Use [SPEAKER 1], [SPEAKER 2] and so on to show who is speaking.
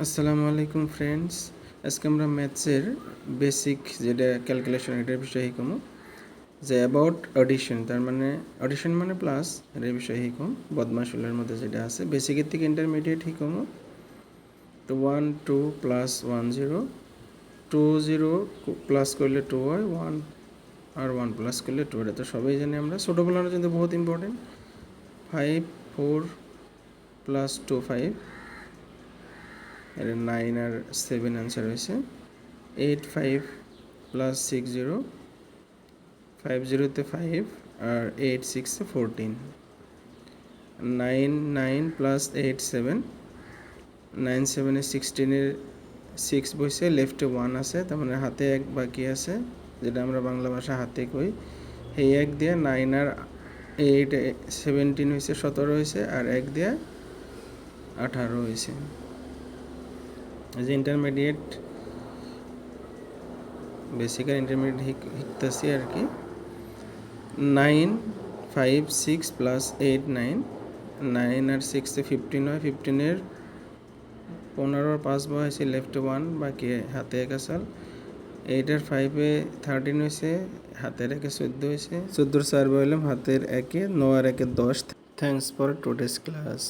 [SPEAKER 1] আসসালামু আলাইকুম ফ্রেন্ডস। আজকে আমরা ম্যাথসের বেসিক যেটা ক্যালকুলেশন এটার বিষয়ে শিখবো, যে অ্যাবাউট অডিশন, তার মানে অডিশন মানে প্লাস, এটার বিষয়ে শিখুন। বদমাশুলের মধ্যে যেটা আছে বেসিকের থেকে ইন্টারমিডিয়েট শিখবো। তো 1 2 প্লাস 1 0, 2 0 প্লাস করলে 2 হয়, 1 আর 1 প্লাস করলে 2, এটা তো সবাই জানি আমরা, ছোটোবেলার জন্য বহুত ইম্পর্টেন্ট। 5 4 প্লাস 2 5, এটা 9 আর 7 অ্যান্সার হয়েছে। 8 5 প্লাস 6 0, 5 0-তে 5 আর 8 6-এ 14। 9 9 প্লাস 8 7, 9 7-এ 16-এর 6 বসে, লেফটে 1 আছে, তার মানে হাতে 1 বাকি আছে, যেটা আমরা বাংলা ভাষা হাতে কই। এই 1 দিয়ে 9 আর 8 17 হয়েছে, 17 হয়েছে, আর 1 দিয়ে 18 হয়েছে। এই যে ইন্টারমিডিয়েট, বেসিক আর ইন্টারমিডিয়েট শিখতেছি আর কি। 9 5 6 প্লাস 8 9, 9 আর 6-এ 15 হয়, 15-এর 15 আর 5 হয়েছে, লেফটে 1 বাকি, হাতে 1 আসাল। 8 আর 5-এ 13 হয়েছে, হাতের 1-এ 14 হয়েছে, 14-এর 4 বললাম, হাতের 1-এ 9 আর 1-এ 10। Thanks for today's class.